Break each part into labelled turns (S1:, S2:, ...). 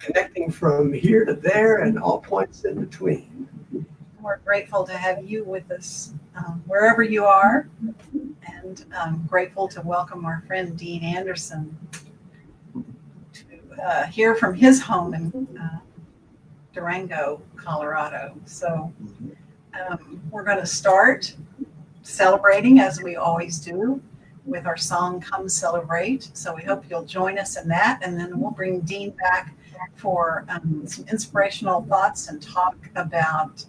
S1: connecting from here to there and all points in between.
S2: We're grateful to have you with us wherever you are, and grateful to welcome our friend Dean Anderson to hear from his home in Durango, Colorado. So we're going to start celebrating, as we always do, with our song Come Celebrate. So we hope you'll join us in that, and then we'll bring Dean back for some inspirational thoughts and talk about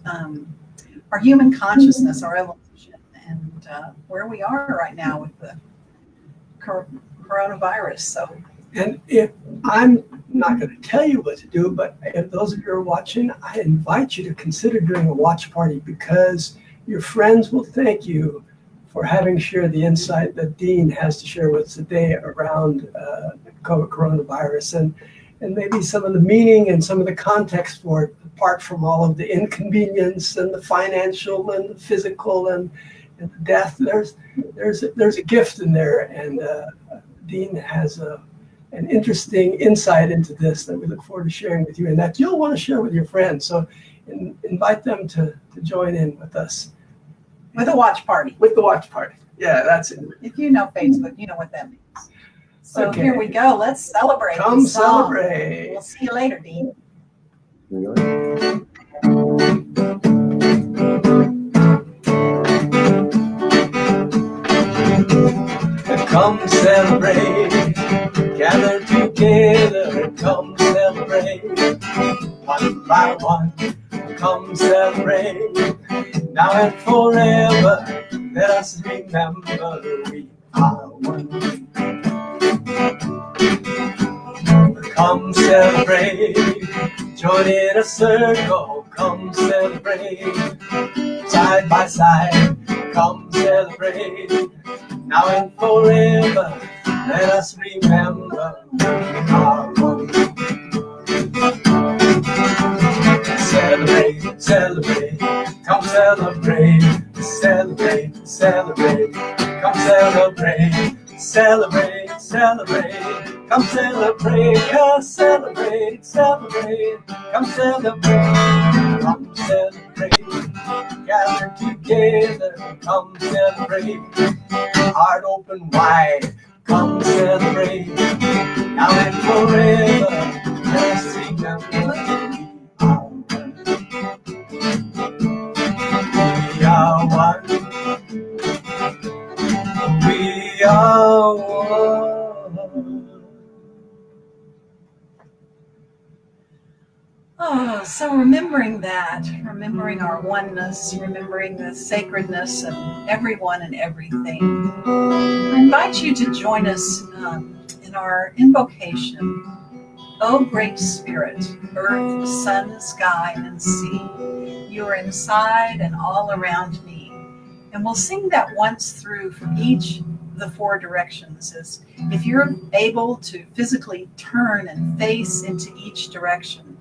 S2: our human consciousness, our evolution, and where we are right now with the coronavirus. So,
S1: and if I'm not going to tell you what to do, but if those of you who are watching, I invite you to consider doing a watch party, because your friends will thank you for having shared the insight that Dean has to share with us today around coronavirus, and maybe some of the meaning and some of the context for it, apart from all of the inconvenience and the financial and the physical and the death. There's a gift in there, and Dean has an interesting insight into this that we look forward to sharing with you, and that you'll want to share with your friends. So invite them to join in with us.
S2: With a watch party.
S1: With the watch party. Yeah, that's it.
S2: If you know Facebook, you know what that means. So
S1: Okay.
S2: Here we go. Let's celebrate.
S1: Come celebrate.
S2: We'll see you later, Dean.
S1: Come celebrate, gather together, come celebrate, one by one, come celebrate, now and forever, let us remember we are one. Come celebrate, join in a circle, come celebrate, side by side, come celebrate, now and forever, let us remember we are one. Celebrate, celebrate, come celebrate, celebrate, celebrate, come celebrate, celebrate, celebrate, come celebrate, yes, celebrate, celebrate, come celebrate, come celebrate, gather together, come celebrate, heart open wide, come celebrate, now and forever, let's remember we are one. We are one.
S2: Oh, so remembering that, remembering our oneness, remembering the sacredness of everyone and everything, I invite you to join us in our invocation. O Great Spirit, earth, sun, sky, and sea, you are inside and all around me. And we'll sing that once through from each of the four directions. As if you're able to physically turn and face into each direction,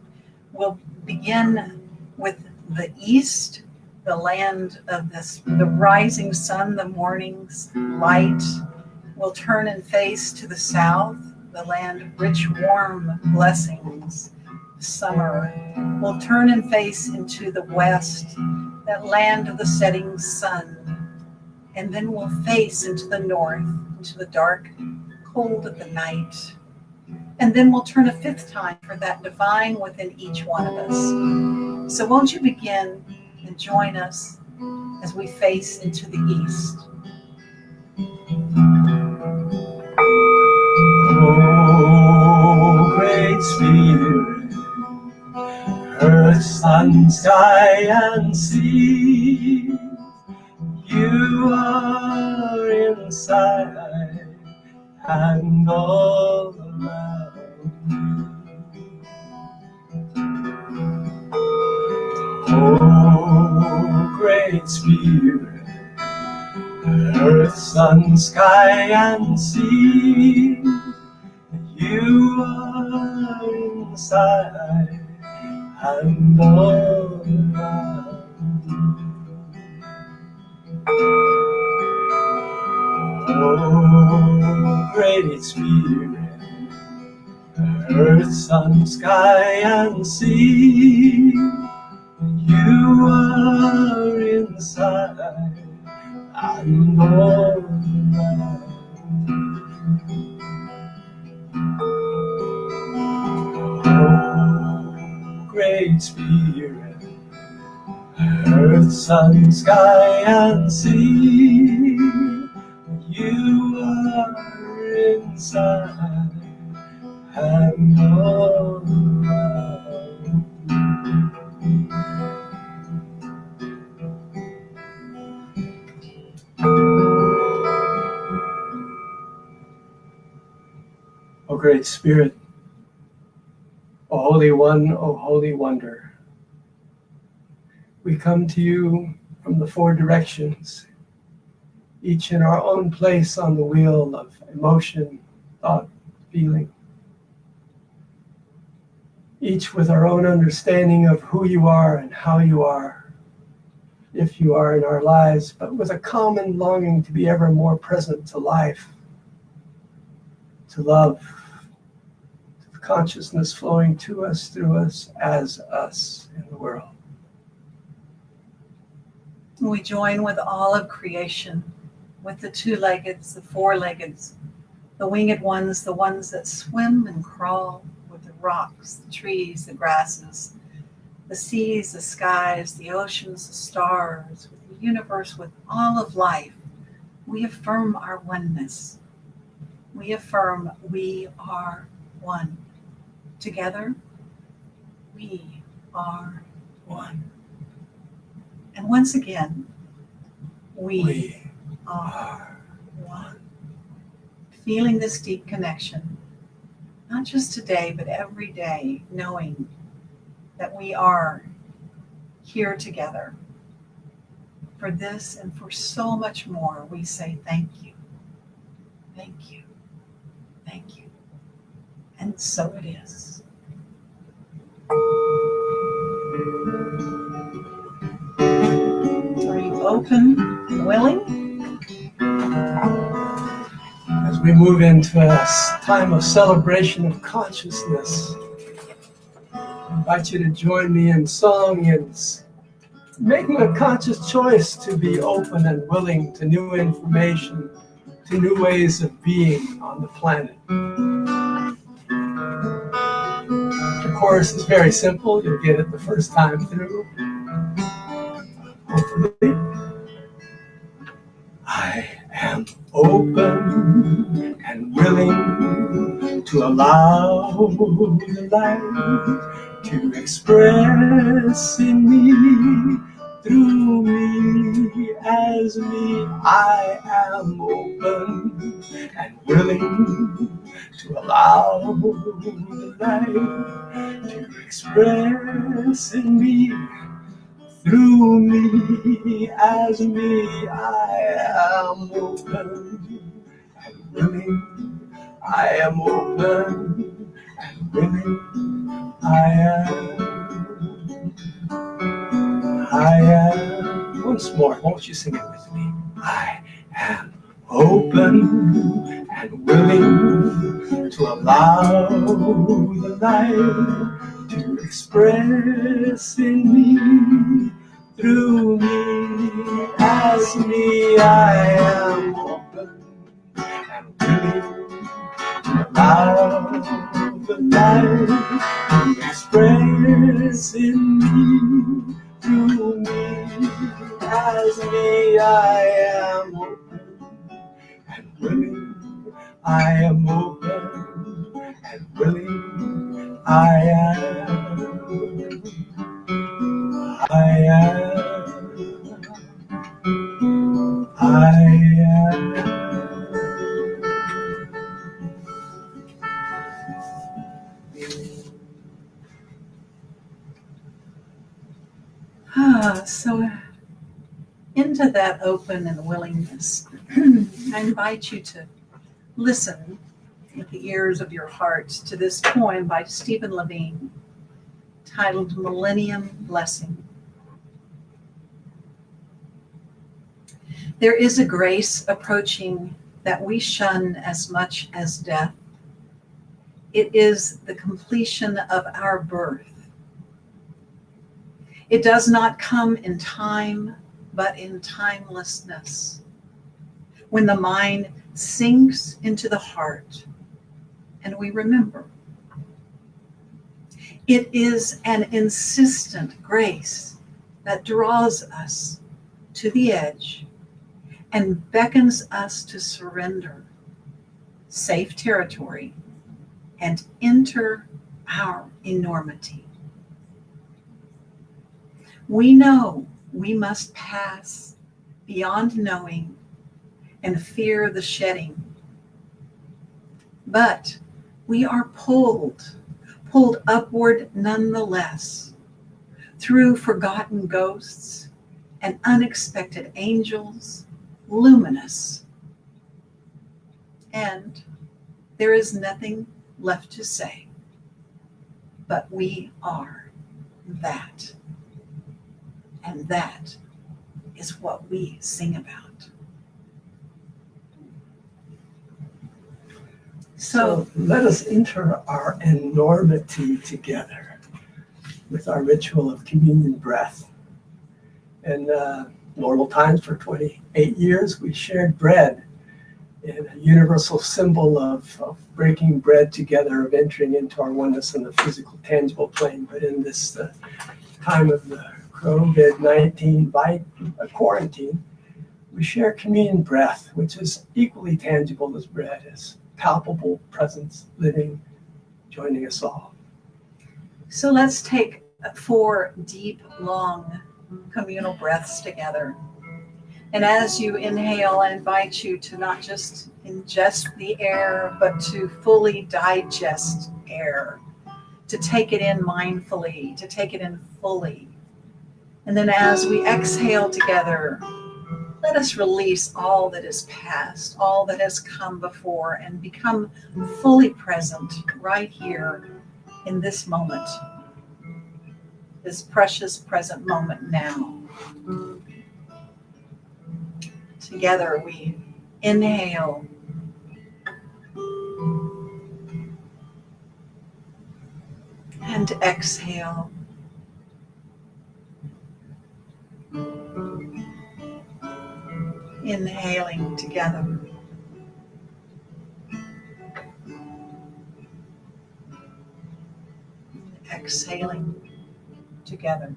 S2: we'll begin with the east, the land of the rising sun, the morning's light. We'll turn and face to the south, the land of rich, warm blessings, summer. We'll turn and face into the west, that land of the setting sun. And then we'll face into the north, into the dark, cold of the night. And then we'll turn a fifth time for that divine within each one of us. So won't you begin and join us as we face into the east.
S1: Oh, great Spirit, earth, sun, sky, and sea, you are inside and all around me. Oh, great Spirit, earth, sun, sky, and sea, you are inside and all around me. Oh, great Spirit, earth, sun, sky, and sea. You are inside and all around. Oh, great Spirit, earth, sun, sky, and sea. You are inside and all around. O great Spirit, O Holy One, O Holy Wonder, we come to you from the four directions, each in our own place on the wheel of emotion, thought, feeling. Each with our own understanding of who you are and how you are, if you are in our lives, but with a common longing to be ever more present to life, to love, to consciousness flowing to us, through us, as us in the world.
S2: We join with all of creation, with the two-leggeds, the four-leggeds, the winged ones, the ones that swim and crawl, with the rocks, the trees, the grasses, the seas, the skies, the oceans, the stars, with the universe, with all of life. We affirm our oneness. We affirm we are one. Together, we are one. And once again, we are one. Feeling this deep connection, not just today, but every day, knowing that we are here together. For this and for so much more, we say thank you, thank you, thank you. And so it is. Are you open and willing?
S1: As we move into a time of celebration of consciousness, I invite you to join me in song and making a conscious choice to be open and willing to new information, to new ways of being on the planet. The chorus is very simple. You'll get it the first time through. Hopefully. I am open and willing to allow the light to express in me, through me, as me. I am open and willing to allow the light to express in me, through me, as me. I am open and willing. I am open and willing. I am. Once more, won't you sing it with me? I am open and willing to allow the light to express in me, through me, as me. I am open and willing to allow the light to express in me, through me, as me. I am open and willing. I am open and willing. I am. I am. I am.
S2: So into that open and willingness, I invite you to listen with the ears of your heart to this poem by Stephen Levine titled Millennium Blessing. There is a grace approaching that we shun as much as death. It is the completion of our birth. It does not come in time, but in timelessness. When the mind sinks into the heart and we remember. It is an insistent grace that draws us to the edge and beckons us to surrender safe territory and enter our enormity. We know we must pass beyond knowing and fear the shedding, but we are pulled upward nonetheless, through forgotten ghosts and unexpected angels, luminous. And there is nothing left to say, but we are that. And that is what we sing about.
S1: So let us enter our enormity together with our ritual of communion breath. In normal times for 28 years, we shared bread in a universal symbol of breaking bread together, of entering into our oneness in the physical, tangible plane. But in this time of the COVID-19 quarantine, we share communion breath, which is equally tangible as bread, as palpable presence, living, joining us all.
S2: So let's take 4 deep, long communal breaths together. And as you inhale, I invite you to not just ingest the air, but to fully digest air, to take it in mindfully, to take it in fully. And then as we exhale together, let us release all that is past, all that has come before, and become fully present right here in this moment, this precious present moment now. Together we inhale and exhale. Inhaling together. Exhaling together.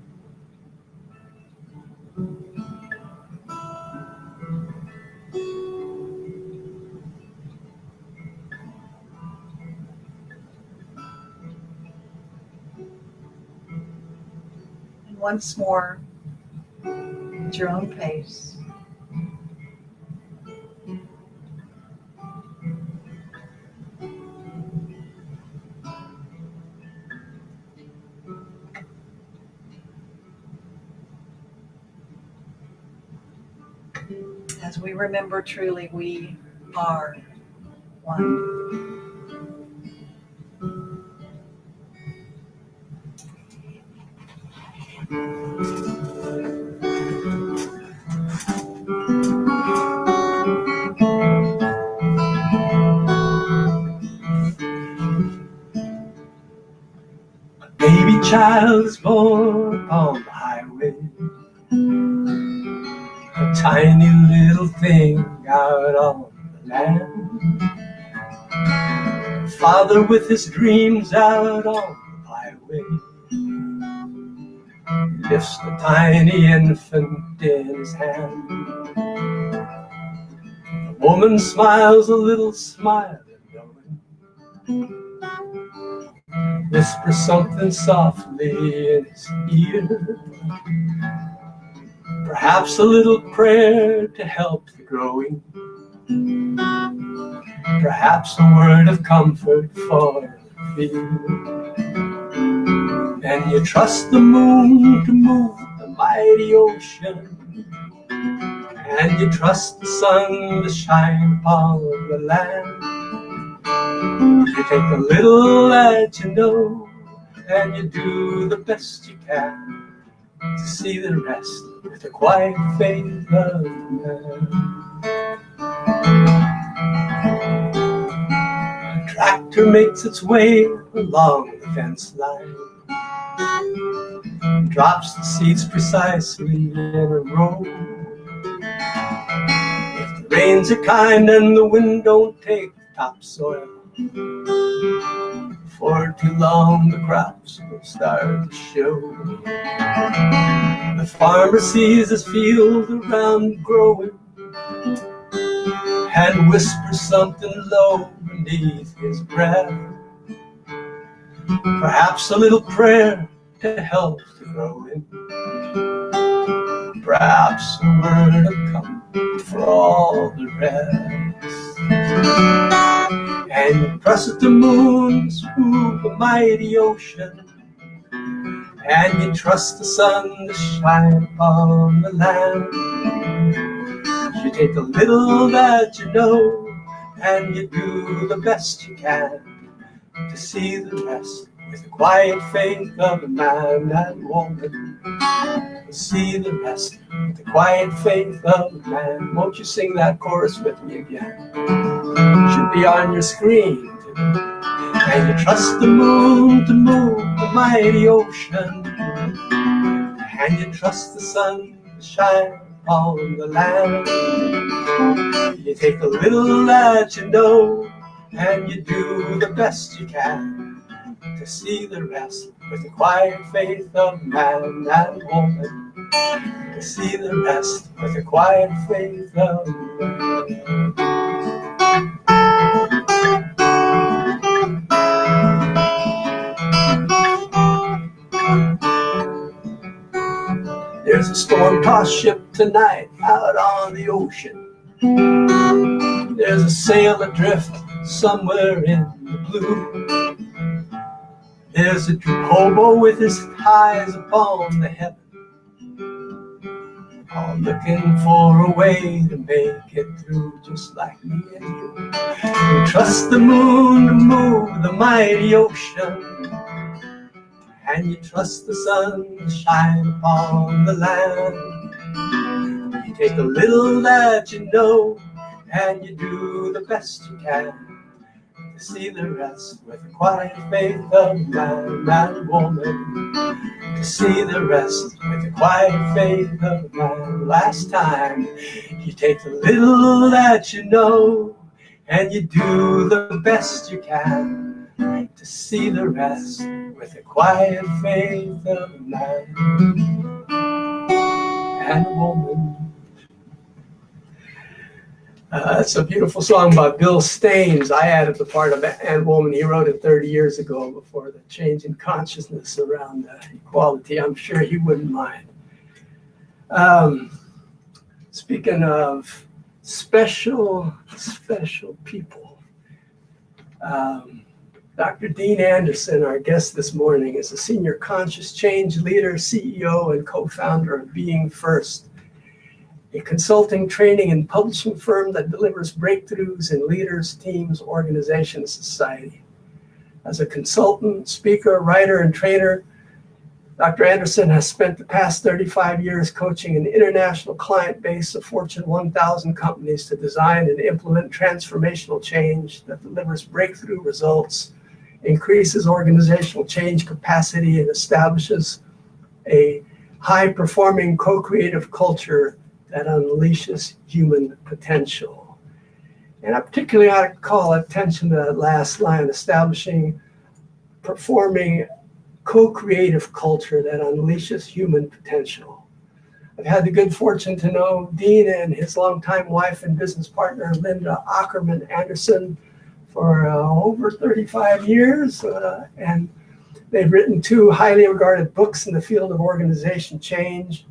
S2: And once more, at your own pace. As we remember truly, we are one.
S1: A baby child is born upon the highway, a tiny little thing out on the land. Father with his dreams out on the highway lifts the tiny infant in his hand. The woman smiles a little smile and knowing, whispers something softly in his ear. Perhaps a little prayer to help the growing. Perhaps a word of comfort for fear. And you trust the moon to move the mighty ocean, and you trust the sun to shine upon the land. You take a little that you know, and you do the best you can to see the rest with a quiet faith of man. A tractor laughter makes its way along the fence line. Drops the seeds precisely in a row. If the rains are kind and the wind don't take the topsoil, for too long the crops will start to show. The farmer sees his field around growing and whispers something low beneath his breath. Perhaps a little prayer to help to grow it. Perhaps a word of comfort for all the rest. And you trust the moon to smooth the mighty ocean, and you trust the sun to shine upon the land. You take the little that you know, and you do the best you can to see the rest with the quiet faith of a man and woman. To see the rest with the quiet faith of a man. Won't you sing that chorus with me again? It should be on your screen. And you trust the moon to move the mighty ocean, and you trust the sun to shine upon the land. You take a little that you know, and you do the best you can to see the rest with the quiet faith of man and woman. To see the rest with the quiet faith of man. There's a storm-tossed ship tonight out on the ocean. There's a sail adrift somewhere in the blue. There's a hobo with his eyes upon the heaven, all looking for a way to make it through, just like me and you. And trust the moon to move the mighty ocean, and you trust the sun to shine upon the land. You take a little that you know, and you do the best you can to see the rest with the quiet faith of man and woman. To see the rest with the quiet faith of man. Last time, you take the little that you know, and you do the best you can to see the rest with the quiet faith of man and woman. That's a beautiful song by Bill Staines. I added the part of and woman. He wrote it 30 years ago before the change in consciousness around equality. I'm sure he wouldn't mind. Speaking of special people, Dr. Dean Anderson, our guest this morning, is a senior conscious change leader, CEO, and co-founder of Being First, a consulting, training, and publishing firm that delivers breakthroughs in leaders, teams, organizations, society. As a consultant, speaker, writer, and trainer, Dr. Anderson has spent the past 35 years coaching an international client base of Fortune 1000 companies to design and implement transformational change that delivers breakthrough results, increases organizational change capacity, and establishes a high-performing co-creative culture that unleashes human potential. And I particularly ought to call attention to that last line, establishing, performing co-creative culture that unleashes human potential. I've had the good fortune to know Dean and his longtime wife and business partner, Linda Ackerman Anderson, for over 35 years. And they've written 2 highly regarded books in the field of organization change,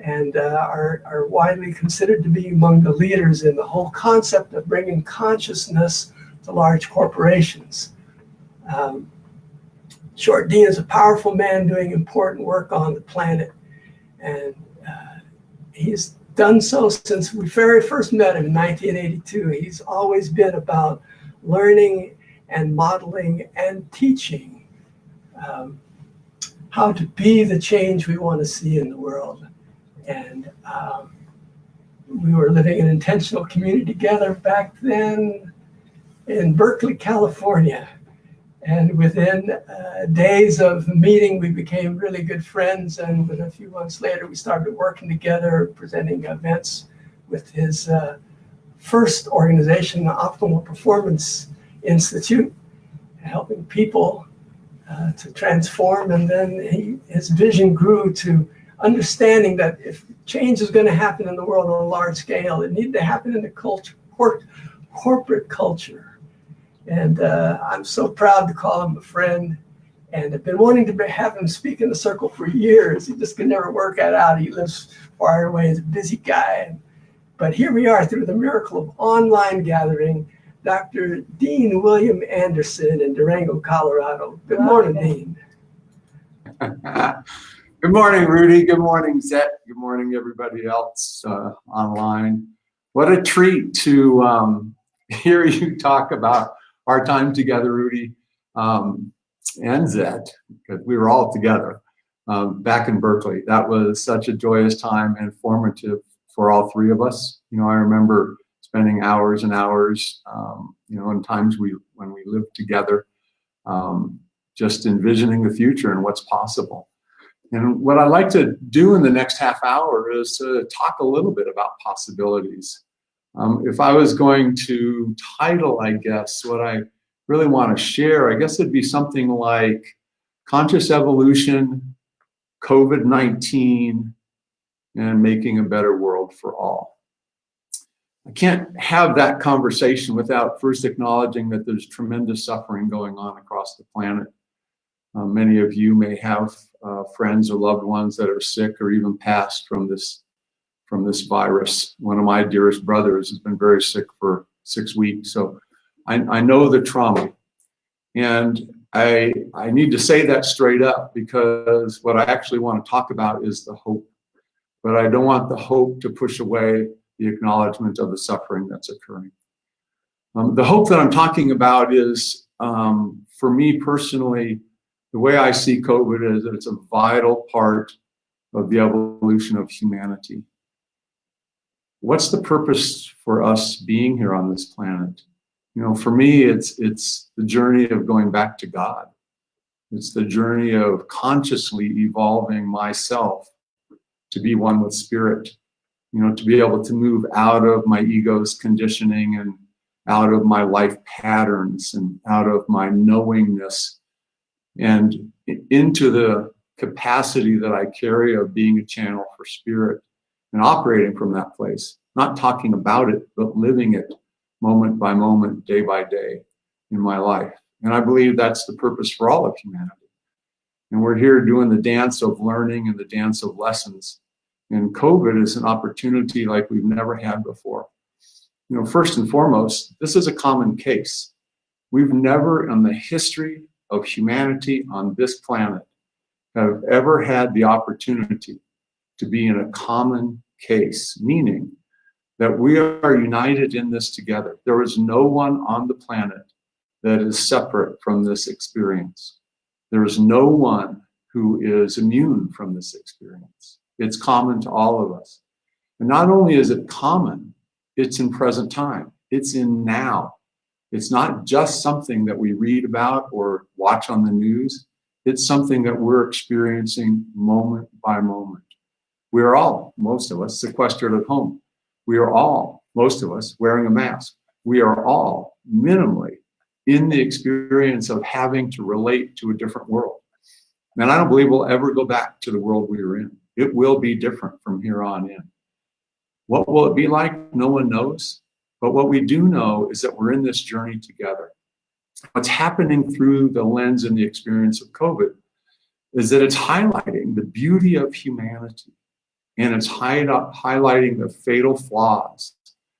S1: and are widely considered to be among the leaders in the whole concept of bringing consciousness to large corporations. Short Dean is a powerful man doing important work on the planet, and he's done so since we very first met him in 1982. He's always been about learning and modeling and teaching how to be the change we want to see in the world. And we were living in intentional community together back then in Berkeley, California, And within days of the meeting, we became really good friends. And a few months later, we started working together, presenting events with his first organization, the Optimal Performance Institute, helping people to transform. And then his vision grew to understanding that if change is going to happen in the world on a large scale, it needed to happen in the corporate culture. And I'm so proud to call him a friend. And I've been wanting to have him speak in the circle for years. He just could never work that out. He lives far away. He's a busy guy. But here we are through the miracle of online gathering. Dr. Dean William Anderson in Durango, Colorado. Good morning, Dean.
S3: Good morning, Rudy. Good morning, Zet. Good morning, everybody else online. What a treat to hear you talk about our time together, Rudy, and Zet, because we were all together back in Berkeley. That was such a joyous time and informative for all three of us. You know, I remember spending hours and hours, in times when we lived together, just envisioning the future and what's possible. And what I'd like to do in the next half hour is to talk a little bit about possibilities. If I was going to title, I guess, what I really want to share, I guess it'd be something like Conscious Evolution, COVID-19, and Making a Better World for All. I can't have that conversation without first acknowledging that there's tremendous suffering going on across the planet. Many of you may have friends or loved ones that are sick or even passed from this virus. One of my dearest brothers has been very sick for 6 weeks, so I know the trauma. And I need to say that straight up, because what I actually want to talk about is the hope. But I don't want the hope to push away the acknowledgement of the suffering that's occurring. The hope that I'm talking about is, for me personally, the way I see COVID is that it's a vital part of the evolution of humanity. What's the purpose for us being here on this planet? You know, for me, it's the journey of going back to God. It's the journey of consciously evolving myself to be one with spirit, to be able to move out of my ego's conditioning and out of my life patterns and out of my knowingness and into the capacity that I carry of being a channel for spirit and operating from that place, not talking about it, but living it moment by moment, day by day in my life. And I believe that's the purpose for all of humanity. And we're here doing the dance of learning and the dance of lessons. And COVID is an opportunity like we've never had before. First and foremost, this is a common case. We've never in the history of humanity on this planet have ever had the opportunity to be in a common case, meaning that we are united in this together. There is no one on the planet that is separate from this experience. There is no one who is immune from this experience. It's common to all of us. And not only is it common, it's in present time. It's in now. It's not just something that we read about or watch on the news. It's something that we're experiencing moment by moment. We are all, most of us, sequestered at home. We are all, most of us, wearing a mask. We are all minimally in the experience of having to relate to a different world. And I don't believe we'll ever go back to the world we were in. It will be different from here on in. What will it be like? No one knows. But what we do know is that we're in this journey together. What's happening through the lens and the experience of COVID is that it's highlighting the beauty of humanity. And it's highlighting the fatal flaws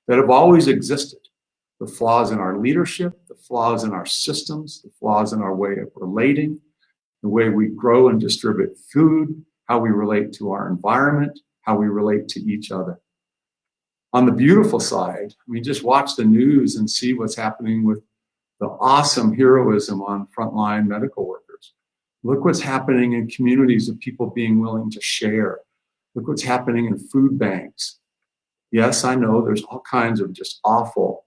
S3: that have always existed. The flaws in our leadership, the flaws in our systems, the flaws in our way of relating, the way we grow and distribute food, how we relate to our environment, how we relate to each other. On the beautiful side, just watch the news and see what's happening with the awesome heroism on frontline medical workers. Look what's happening in communities of people being willing to share. Look what's happening in food banks. Yes, I know there's all kinds of just awful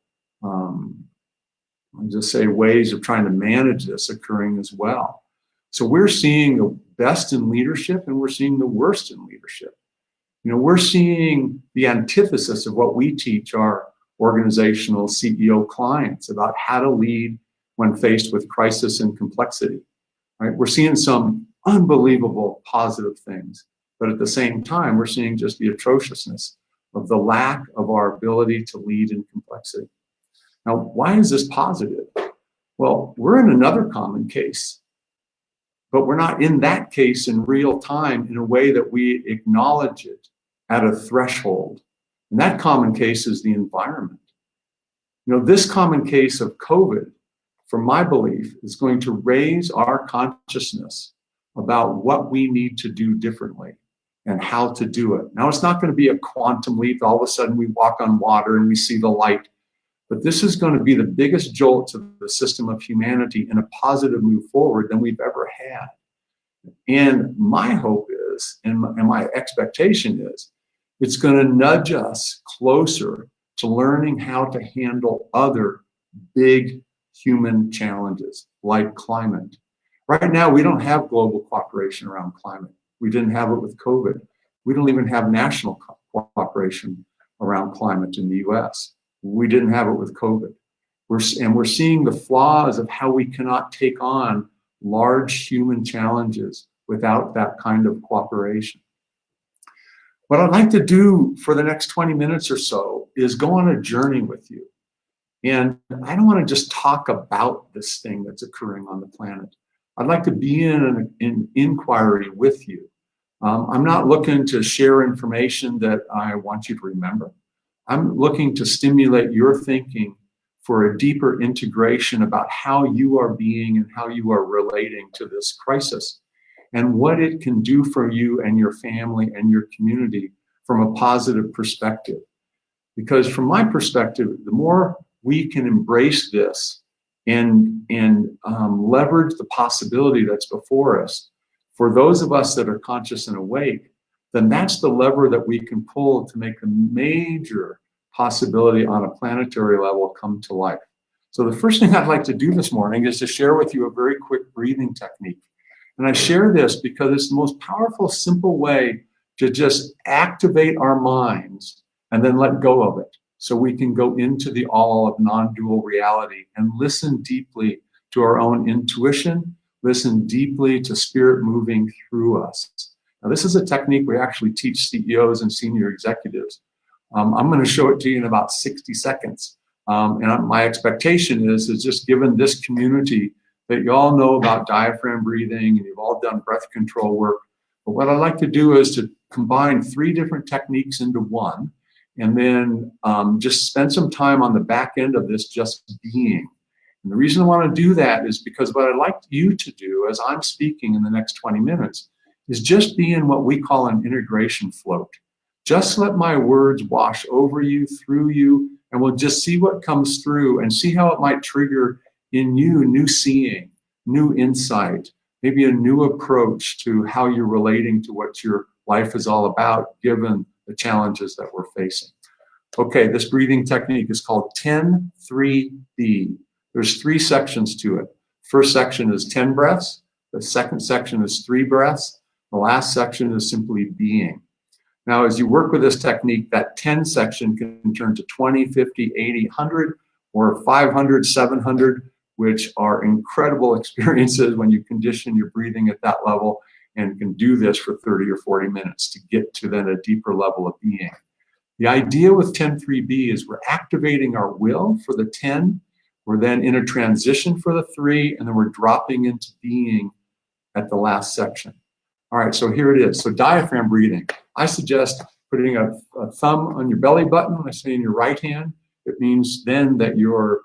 S3: I'll just say, ways of trying to manage this occurring as well. So we're seeing the best in leadership and we're seeing the worst in leadership. We're seeing the antithesis of what we teach our organizational CEO clients about how to lead when faced with crisis and complexity, right? We're seeing some unbelievable positive things, but at the same time, we're seeing just the atrociousness of the lack of our ability to lead in complexity. Now, why is this positive? Well, we're in another common case, but we're not in that case in real time in a way that we acknowledge it at a threshold. And that common case is the environment. This common case of COVID, from my belief, is going to raise our consciousness about what we need to do differently and how to do it. Now, it's not going to be a quantum leap. All of a sudden, we walk on water and we see the light. But this is going to be the biggest jolt to the system of humanity in a positive move forward than we've ever had. And my hope is, and my expectation is, it's going to nudge us closer to learning how to handle other big human challenges like climate. Right now, we don't have global cooperation around climate. We didn't have it with COVID. We don't even have national cooperation around climate in the US. We didn't have it with COVID. We're seeing the flaws of how we cannot take on large human challenges without that kind of cooperation. What I'd like to do for the next 20 minutes or so is go on a journey with you. And I don't want to just talk about this thing that's occurring on the planet. I'd like to be in an inquiry with you. I'm not looking to share information that I want you to remember. I'm looking to stimulate your thinking for a deeper integration about how you are being and how you are relating to this crisis and what it can do for you and your family and your community from a positive perspective. Because from my perspective, the more we can embrace this and leverage the possibility that's before us, for those of us that are conscious and awake, then that's the lever that we can pull to make a major possibility on a planetary level come to life. So the first thing I'd like to do this morning is to share with you a very quick breathing technique. And I share this because it's the most powerful, simple way to just activate our minds and then let go of it, so we can go into the all of non-dual reality and listen deeply to our own intuition, listen deeply to spirit moving through us. Now, this is a technique we actually teach CEOs and senior executives. I'm going to show it to you in about 60 seconds. And my expectation is just given this community that you all know about diaphragm breathing and you've all done breath control work. But what I'd like to do is to combine 3 different techniques into one, and then just spend some time on the back end of this just being. And the reason I want to do that is because what I'd like you to do as I'm speaking in the next 20 minutes is just be in what we call an integration float. Just let my words wash over you, through you, and we'll just see what comes through and see how it might trigger in you new seeing, new insight, maybe a new approach to how you're relating to what your life is all about, given the challenges that we're facing. Okay, this breathing technique is called 10-3-B. There's 3 sections to it. First section is 10 breaths. The second section is 3 breaths. The last section is simply being. Now, as you work with this technique, that 10 section can turn to 20, 50, 80, 100, or 500, 700, which are incredible experiences when you condition your breathing at that level and can do this for 30 or 40 minutes to get to then a deeper level of being. The idea with 10-3-B is we're activating our will for the 10, we're then in a transition for the 3, and then we're dropping into being at the last section. All right, so here it is. So diaphragm breathing. I suggest putting a thumb on your belly button. When I say in your right hand, it means then that your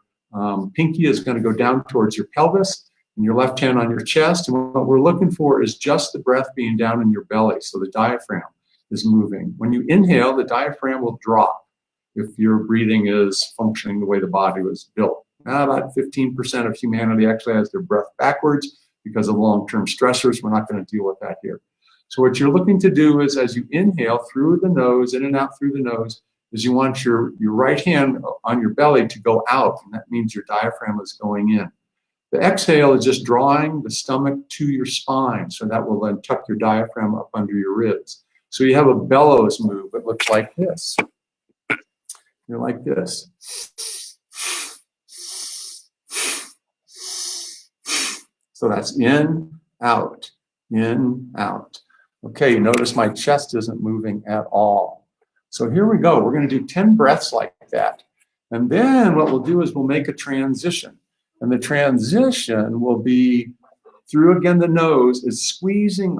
S3: pinky is going to go down towards your pelvis and your left hand on your chest. And what we're looking for is just the breath being down in your belly. So the diaphragm is moving. When you inhale, the diaphragm will drop if your breathing is functioning the way the body was built. Now, about 15% of humanity actually has their breath backwards because of long-term stressors. We're not going to deal with that here. So what you're looking to do is as you inhale through the nose, in and out through the nose, is you want your right hand on your belly to go out, and that means your diaphragm is going in. The exhale is just drawing the stomach to your spine, so that will then tuck your diaphragm up under your ribs. So you have a bellows move. It looks like this. You're like this. So that's in, out, in, out. Okay, you notice my chest isn't moving at all. So here we go. We're going to do 10 breaths like that. And then what we'll do is we'll make a transition. And the transition will be through, again, the nose is squeezing,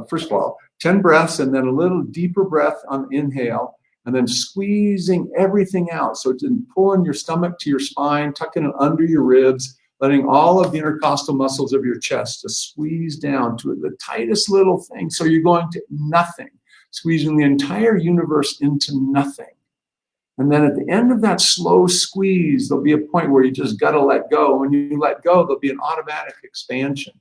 S3: first of all, 10 breaths and then a little deeper breath on inhale, and then squeezing everything out. So it's pulling your stomach to your spine, tucking it under your ribs, letting all of the intercostal muscles of your chest just squeeze down to the tightest little thing. So you're going to nothing, squeezing the entire universe into nothing. And then at the end of that slow squeeze, there'll be a point where you just got to let go. When you let go, there'll be an automatic expansion.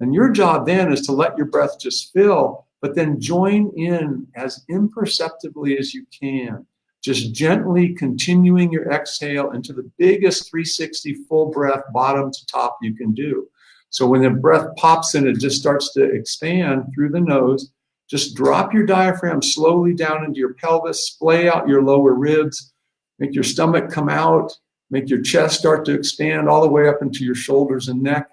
S3: And your job then is to let your breath just fill, but then join in as imperceptibly as you can. Just gently continuing your exhale into the biggest 360 full breath, bottom to top you can do. So when the breath pops in, it just starts to expand through the nose. Just drop your diaphragm slowly down into your pelvis, splay out your lower ribs, make your stomach come out, make your chest start to expand all the way up into your shoulders and neck.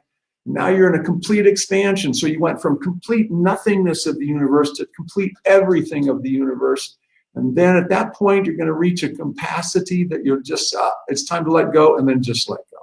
S3: Now you're in a complete expansion. So you went from complete nothingness of the universe to complete everything of the universe. And then at that point, you're going to reach a capacity that you're just, it's time to let go, and then just let go.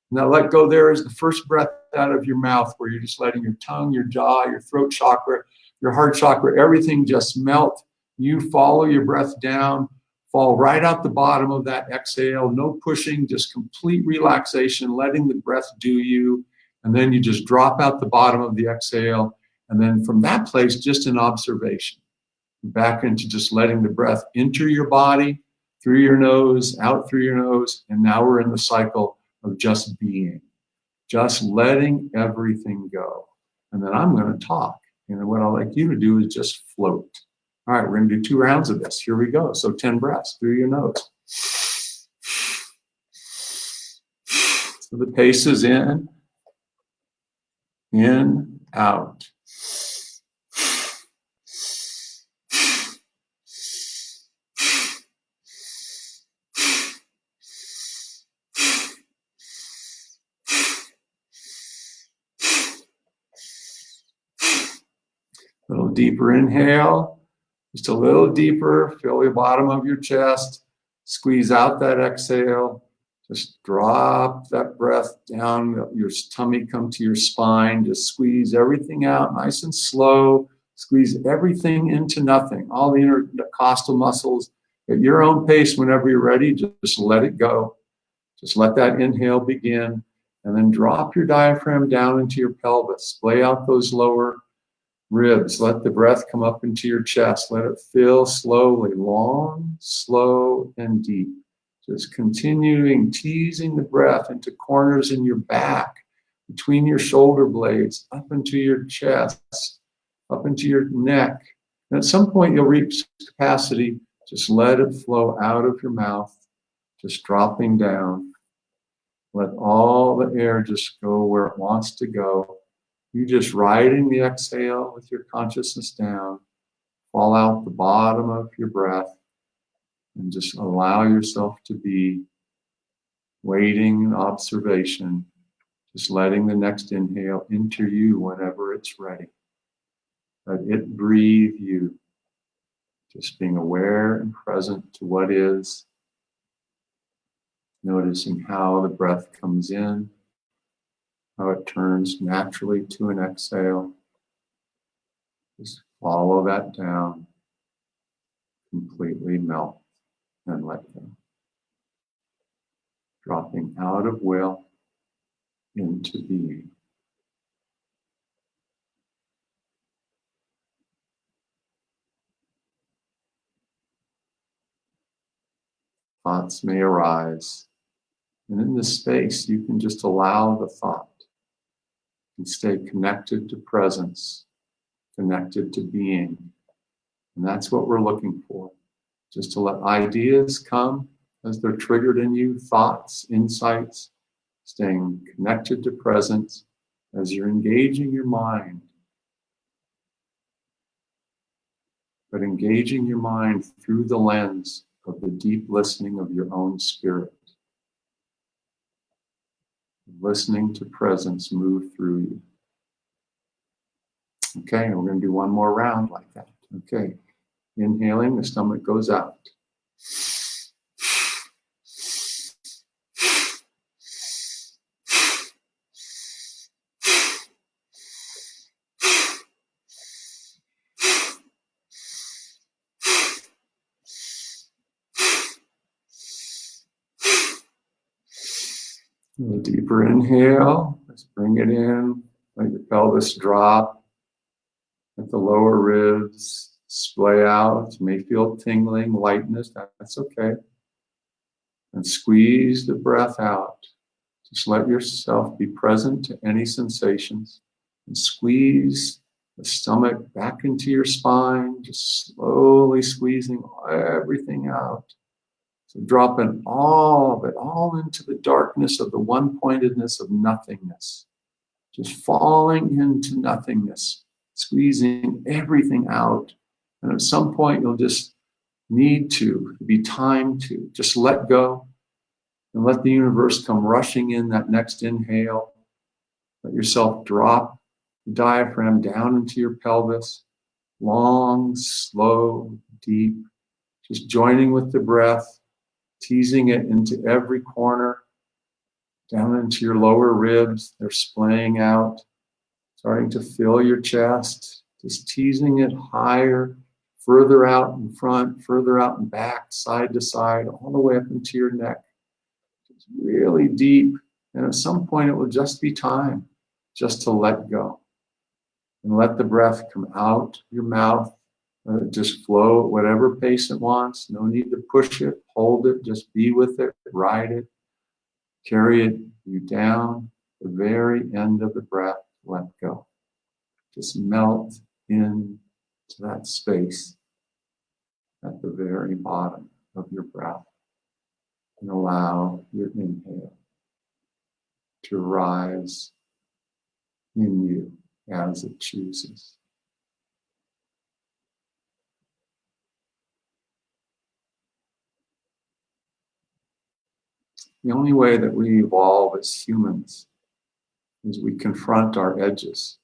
S3: Now let go there is the first breath out of your mouth, where you're just letting your tongue, your jaw, your throat chakra, your heart chakra, everything just melt. You follow your breath down, fall right out the bottom of that exhale, no pushing, just complete relaxation, letting the breath do you. And then you just drop out the bottom of the exhale. And then from that place, just an observation. Back into just letting the breath enter your body, through your nose, out through your nose. And now we're in the cycle of just being, just letting everything go. And then I'm going to talk. And what I'd like you to do is just float. All right, we're going to do 2 rounds of this. Here we go. So 10 breaths through your nose. So the pace is in, out. A little deeper inhale, just a little deeper, fill the bottom of your chest, squeeze out that exhale, just drop that breath down, your tummy come to your spine, just squeeze everything out nice and slow, squeeze everything into nothing, all the intercostal muscles at your own pace. Whenever you're ready, just let it go. Just let that inhale begin, and then drop your diaphragm down into your pelvis, splay out those lower ribs. Let the breath come up into your chest. Let it fill slowly, long, slow, and deep. Just continuing, teasing the breath into corners in your back, between your shoulder blades, up into your chest, up into your neck. And at some point, you'll reach capacity. Just let it flow out of your mouth, just dropping down. Let all the air just go where it wants to go. You just riding the exhale with your consciousness down, fall out the bottom of your breath, and just allow yourself to be waiting in observation, just letting the next inhale enter you whenever it's ready. Let it breathe you, just being aware and present to what is, noticing how the breath comes in, how it turns naturally to an exhale. Just follow that down, completely melt and let go. Dropping out of will into being. Thoughts may arise, and in this space, you can just allow the thought and stay connected to presence, connected to being. And that's what we're looking for, just to let ideas come as they're triggered in you, thoughts, insights, staying connected to presence as you're engaging your mind. But engaging your mind through the lens of the deep listening of your own spirit. Listening to presence move through you. Okay, and we're going to do one more round like that. Okay, inhaling, the stomach goes out. A deeper inhale, let's bring it in, let your pelvis drop, let the lower ribs splay out. You may feel tingling, lightness, that's okay. And squeeze the breath out. Just let yourself be present to any sensations and squeeze the stomach back into your spine, just slowly squeezing everything out. So dropping all of it, all into the darkness of the one-pointedness of nothingness. Just falling into nothingness, squeezing everything out. And at some point, you'll just need to be time to just let go and let the universe come rushing in that next inhale. Let yourself drop the diaphragm down into your pelvis, long, slow, deep, just joining with the breath, teasing it into every corner, down into your lower ribs. They're splaying out, starting to fill your chest, just teasing it higher, further out in front, further out and back, side to side, all the way up into your neck. Just really deep. And at some point, it will just be time just to let go and let the breath come out your mouth. Let it just flow at whatever pace it wants. No need to push it, hold it, just be with it, ride it, carry it you down. The very end of the breath, let go. Just melt into that space at the very bottom of your breath. And allow your inhale to rise in you as it chooses. The only way that we evolve as humans is we confront our edges.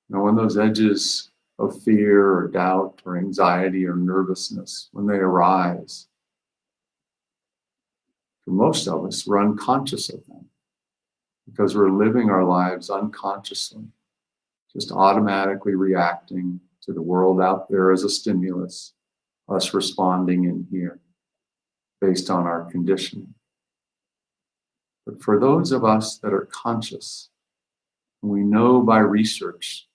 S3: Now, when those edges of fear or doubt or anxiety or nervousness, when they arise, for most of us, we're unconscious of them because we're living our lives unconsciously, just automatically reacting to the world out there as a stimulus, us responding in here based on our conditioning. But for those of us that are conscious, we know by research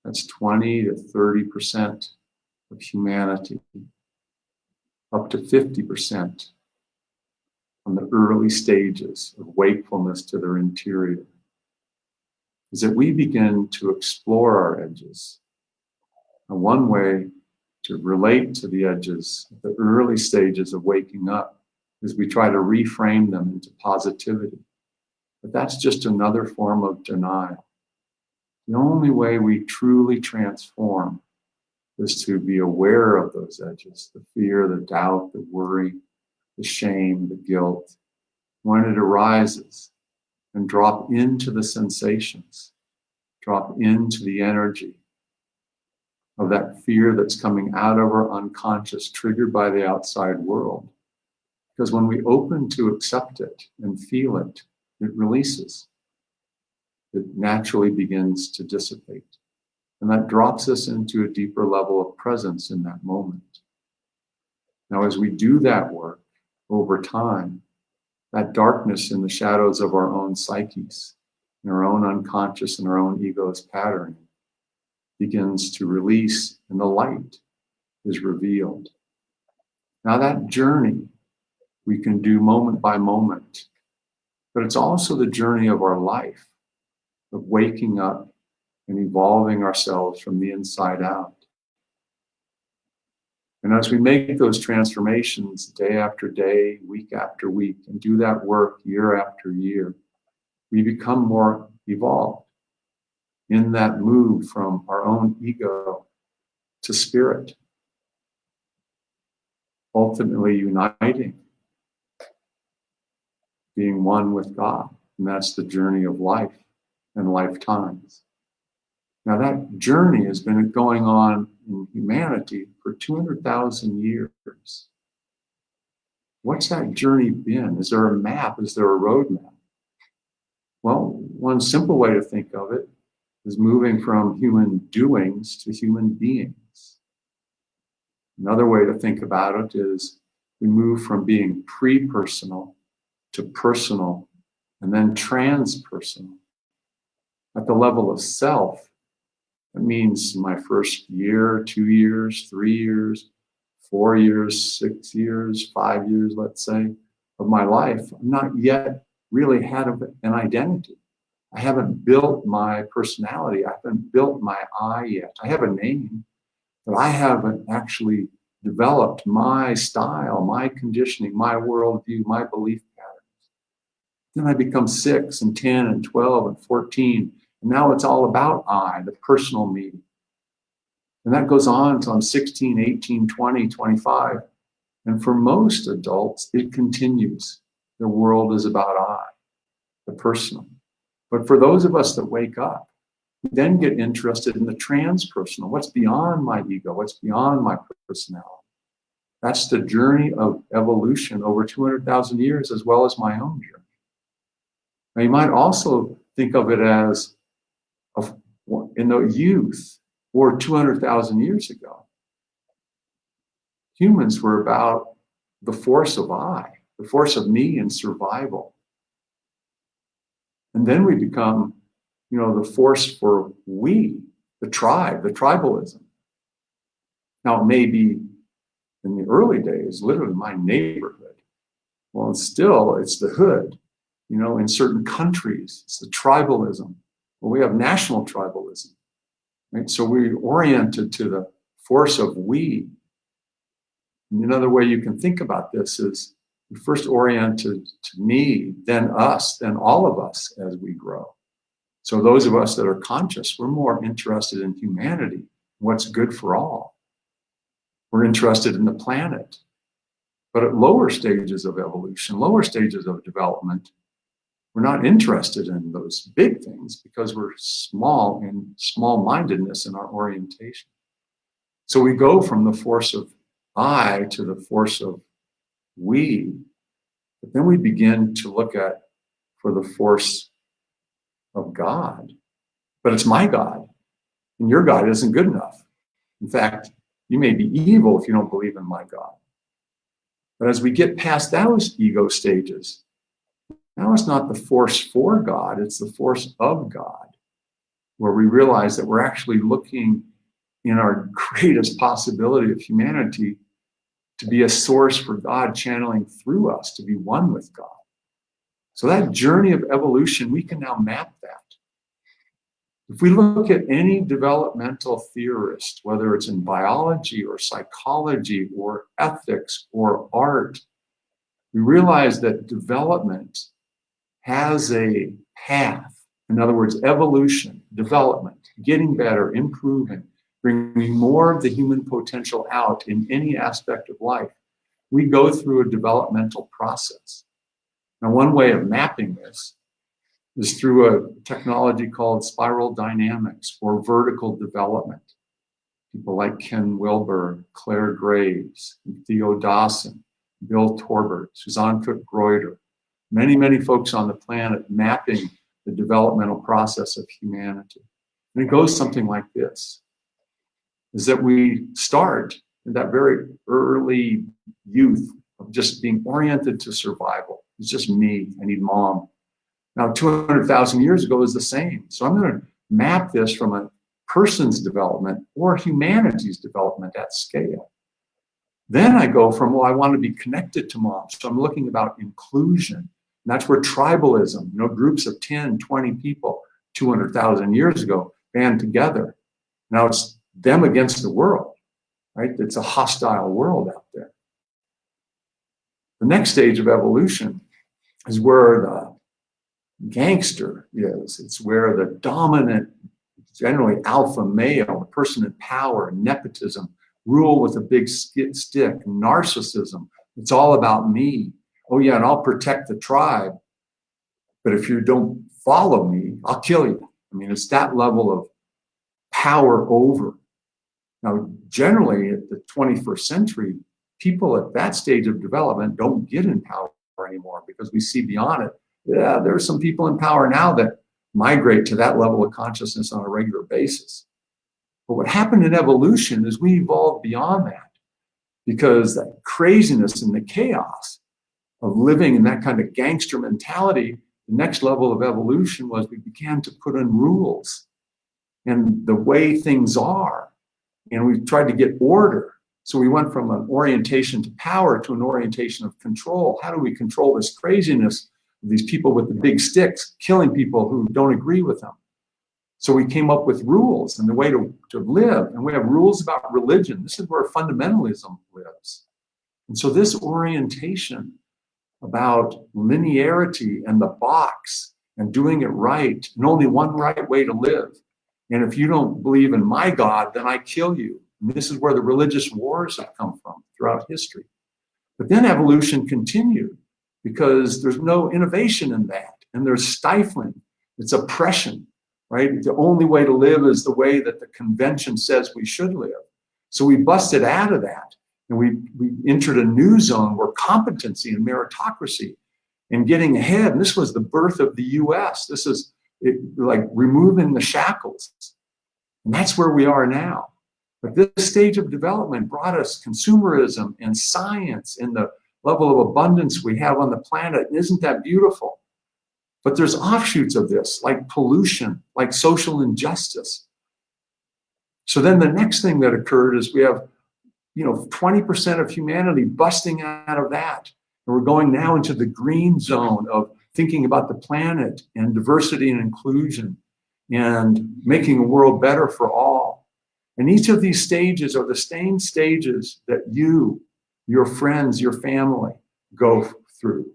S3: that's 20 to 30% of humanity, up to 50% on the early stages of wakefulness to their interior, is that we begin to explore our edges. And one way to relate to the edges, the early stages of waking up, is we try to reframe them into positivity. But that's just another form of denial. The only way we truly transform is to be aware of those edges, the fear, the doubt, the worry, the shame, the guilt, when it arises, and drop into the sensations, drop into the energy of that fear that's coming out of our unconscious, triggered by the outside world. Because when we open to accept it and feel it, it releases. It naturally begins to dissipate. And that drops us into a deeper level of presence in that moment. Now, as we do that work over time, that darkness in the shadows of our own psyches, in our own unconscious and our own ego's pattern, begins to release and the light is revealed. Now that journey we can do moment by moment, but it's also the journey of our life, of waking up and evolving ourselves from the inside out. And as we make those transformations day after day, week after week, and do that work year after year, we become more evolved in that move from our own ego to spirit, ultimately uniting, being one with God. And that's the journey of life and lifetimes. Now, that journey has been going on in humanity for 200,000 years. What's that journey been? Is there a map? Is there a roadmap? Well, one simple way to think of it is moving from human doings to human beings. Another way to think about it is we move from being pre-personal to personal and then transpersonal. At the level of self, it means my first year, 2 years, 3 years, 4 years, 6 years, 5 years, let's say, of my life. I'm not yet really had an identity. I haven't built my personality. I haven't built my I yet. I have a name, but I haven't actually developed my style, my conditioning, my worldview, my belief patterns. Then I become 6 and 10 and 12 and 14. And now it's all about I, the personal me. And that goes on until I'm 16, 18, 20, 25. And for most adults, it continues. The world is about I, the personal. But for those of us that wake up, we then get interested in the transpersonal. What's beyond my ego? What's beyond my personality? That's the journey of evolution over 200,000 years, as well as my own journey. Now, you might also think of it as in the youth, or 200,000 years ago, humans were about the force of I, the force of me and survival. And then we become, the force for we, the tribe, the tribalism. Now, it may be in the early days, literally my neighborhood. Well, it's the hood. In certain countries, it's the tribalism. Well, we have national tribalism, right? So we're oriented to the force of we. And another way you can think about this is we first oriented to me, then us, then all of us as we grow. So those of us that are conscious, we're more interested in humanity, what's good for all. We're interested in the planet. But at lower stages of evolution, lower stages of development, we're not interested in those big things because we're small in small-mindedness in our orientation. So we go from the force of I to the force of we, but then we begin to look for the force of God. But it's my God, and your God isn't good enough. In fact, you may be evil if you don't believe in my God. But as we get past those ego stages, now it's not the force for God, it's the force of God, where we realize that we're actually looking in our greatest possibility of humanity to be a source for God channeling through us, to be one with God. So that journey of evolution, we can now map that. If we look at any developmental theorist, whether it's in biology or psychology or ethics or art, we realize that development has a path. In other words, evolution, development, getting better, improving, bringing more of the human potential out in any aspect of life. We go through a developmental process. Now, one way of mapping this is through a technology called spiral dynamics or vertical development. People like Ken Wilber, Claire Graves, Theo Dawson, Bill Torbert, Suzanne Cook-Greuter, many, many folks on the planet mapping the developmental process of humanity. And it goes something like this, is that we start in that very early youth of just being oriented to survival. It's just me, I need mom. Now, 200,000 years ago is the same. So I'm going to map this from a person's development or humanity's development at scale. Then I go from, I want to be connected to mom. So I'm looking about inclusion. And that's where tribalism, groups of 10, 20 people 200,000 years ago band together. Now it's them against the world. right? It's a hostile world out there. The next stage of evolution is where the gangster is. It's where the dominant, generally alpha male, the person in power, nepotism, rule with a big stick, narcissism. It's all about me. Oh yeah, and I'll protect the tribe. But if you don't follow me, I'll kill you. I mean, it's that level of power over. Now, generally at the 21st century, people at that stage of development don't get in power anymore because we see beyond it. Yeah, there are some people in power now that migrate to that level of consciousness on a regular basis. But what happened in evolution is we evolved beyond that, because that craziness and the chaos of living in that kind of gangster mentality, the next level of evolution was we began to put in rules and the way things are. And we tried to get order. So we went from an orientation to power to an orientation of control. How do we control this craziness of these people with the big sticks killing people who don't agree with them? So we came up with rules and the way to live. And we have rules about religion. This is where fundamentalism lives. And so this orientation about linearity and the box and doing it right, and only one right way to live. And if you don't believe in my God, then I kill you. And this is where the religious wars have come from throughout history. But then evolution continued because there's no innovation in that. And there's stifling. It's oppression, right? The only way to live is the way that the convention says we should live. So we busted out of that. And we entered a new zone where competency and meritocracy and getting ahead. And this was the birth of the US. This is like removing the shackles. And that's where we are now. But this stage of development brought us consumerism and science and the level of abundance we have on the planet. And isn't that beautiful? But there's offshoots of this, like pollution, like social injustice. So then the next thing that occurred is we have 20% of humanity busting out of that. And we're going now into the green zone of thinking about the planet and diversity and inclusion and making a world better for all. And each of these stages are the same stages that you, your friends, your family go through.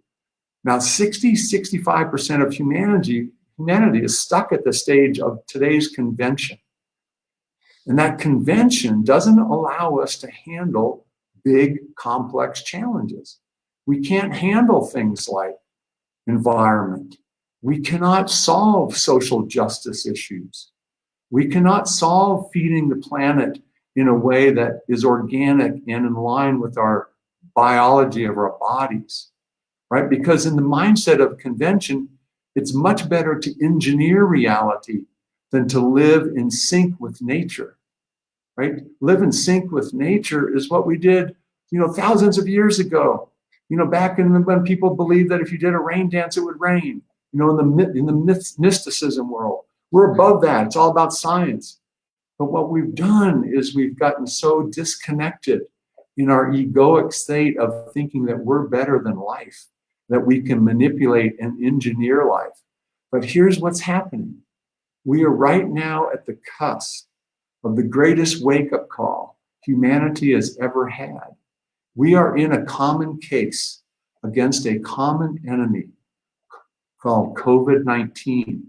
S3: Now, 65% of humanity is stuck at the stage of today's convention. And that convention doesn't allow us to handle big, complex challenges. We can't handle things like environment. We cannot solve social justice issues. We cannot solve feeding the planet in a way that is organic and in line with our biology of our bodies, right? Because in the mindset of convention, it's much better to engineer reality than to live in sync with nature. Right? Live in sync with nature is what we did, thousands of years ago. Back when people believed that if you did a rain dance, it would rain. In the mysticism world, we're above that. It's all about science. But what we've done is we've gotten so disconnected in our egoic state of thinking that we're better than life, that we can manipulate and engineer life. But here's what's happening. We are right now at the cusp of the greatest wake-up call humanity has ever had. We are in a common case against a common enemy called COVID-19.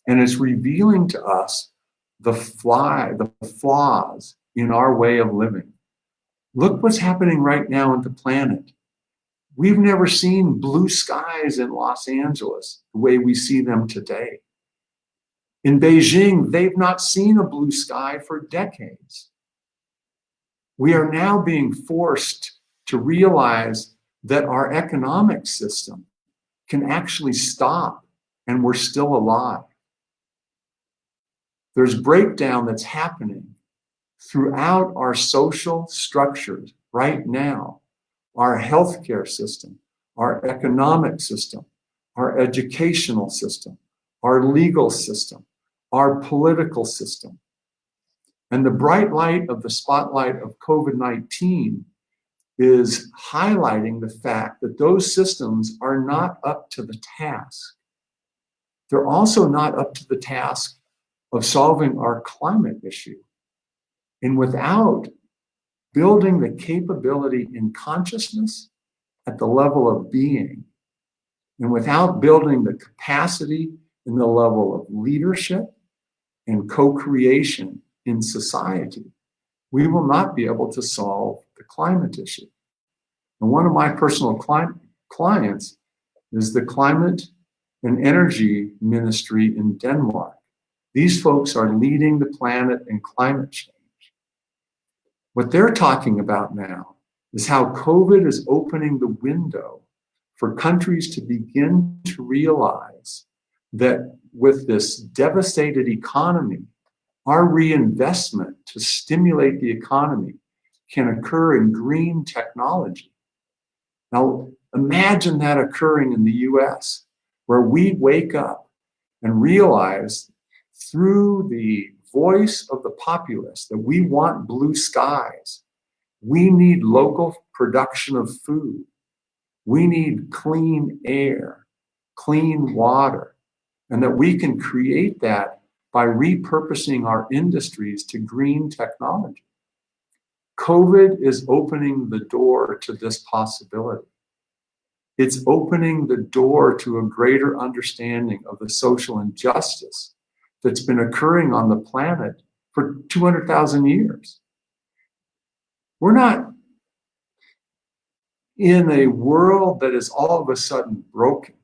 S3: And it's revealing to us the flaws in our way of living. Look what's happening right now on the planet. We've never seen blue skies in Los Angeles the way we see them today. In Beijing, they've not seen a blue sky for decades. We are now being forced to realize that our economic system can actually stop and we're still alive. There's breakdown that's happening throughout our social structures right now, our healthcare system, our economic system, our educational system, our legal system, our political system. And the bright light of the spotlight of COVID-19 is highlighting the fact that those systems are not up to the task. They're also not up to the task of solving our climate issue. And without building the capability in consciousness at the level of being. And without building the capacity in the level of leadership and co-creation in society, we will not be able to solve the climate issue. And one of my personal clients is the climate and energy ministry in Denmark. These folks are leading the planet in climate change. What they're talking about now is how COVID is opening the window for countries to begin to realize that with this devastated economy, our reinvestment to stimulate the economy can occur in green technology. Now, imagine that occurring in the US, where we wake up and realize through the voice of the populace that we want blue skies. We need local production of food. We need clean air, clean water, and that we can create that by repurposing our industries to green technology. COVID is opening the door to this possibility. It's opening the door to a greater understanding of the social injustice that's been occurring on the planet for 200,000 years. We're not in a world that is all of a sudden broken.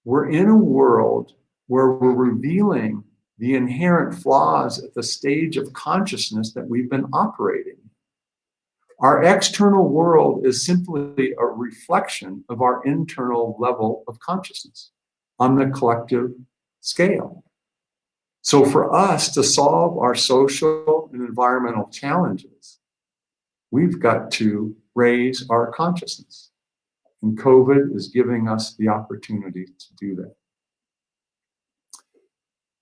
S3: We're in a world where we're revealing the inherent flaws at the stage of consciousness that we've been operating. Our external world is simply a reflection of our internal level of consciousness on the collective scale. So for us to solve our social and environmental challenges, we've got to raise our consciousness. And COVID is giving us the opportunity to do that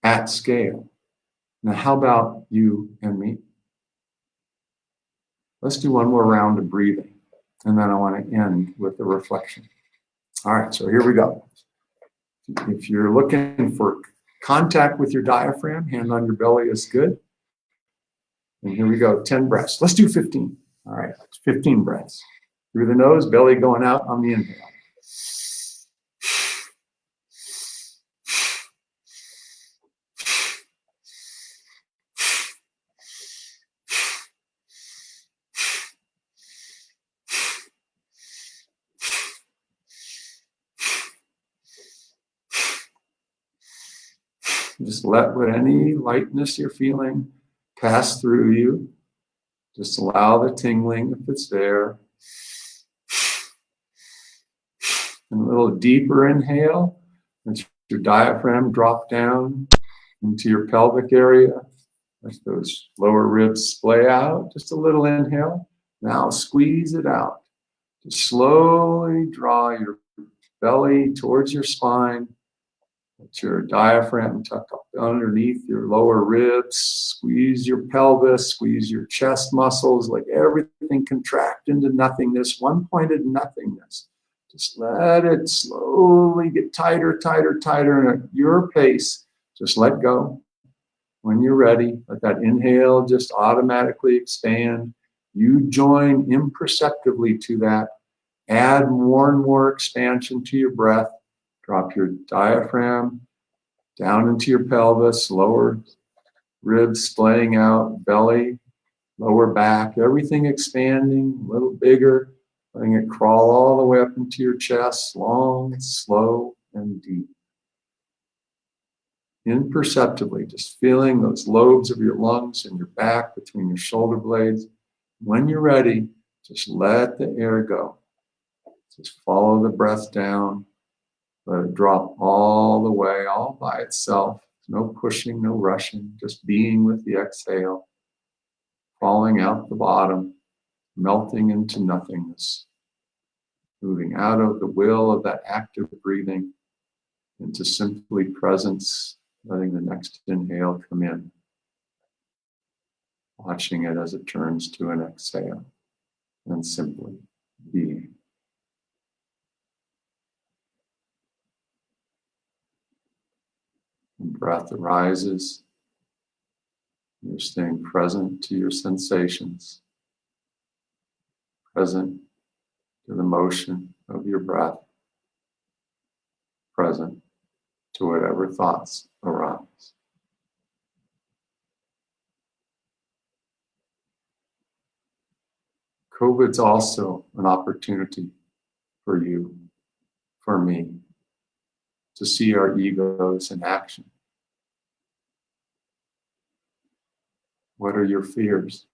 S3: at scale. Now, how about you and me? Let's do one more round of breathing, and then I want to end with a reflection. All right, so here we go. If you're looking for contact with your diaphragm, hand on your belly is good. And here we go, 10 breaths. Let's do 15. All right, 15 breaths. Through the nose, belly going out on the inhale. Just let any lightness you're feeling pass through you. Just allow the tingling if it's there. And a little deeper inhale. Let your diaphragm drop down into your pelvic area. Let those lower ribs splay out. Just a little inhale. Now squeeze it out. Just slowly draw your belly towards your spine. Let your diaphragm tuck up underneath your lower ribs. Squeeze your pelvis, squeeze your chest muscles, like everything contract into nothingness, one-pointed nothingness. Just let it slowly get tighter, tighter, tighter, and at your pace, just let go. When you're ready, let that inhale just automatically expand. You join imperceptibly to that. Add more and more expansion to your breath. Drop your diaphragm down into your pelvis, lower ribs splaying out, belly, lower back, everything expanding, a little bigger, letting it crawl all the way up into your chest, long, slow, and deep. Imperceptibly, just feeling those lobes of your lungs and your back between your shoulder blades. When you're ready, just let the air go. Just follow the breath down. Let it drop all the way, all by itself. No pushing, no rushing, just being with the exhale. Falling out the bottom, melting into nothingness. Moving out of the will of that active breathing into simply presence, letting the next inhale come in. Watching it as it turns to an exhale, and simply being. And breath arises. You're staying present to your sensations. present to the motion of your breath, present to whatever thoughts arise. COVID's also an opportunity for you, for me, to see our egos in action. What are your fears?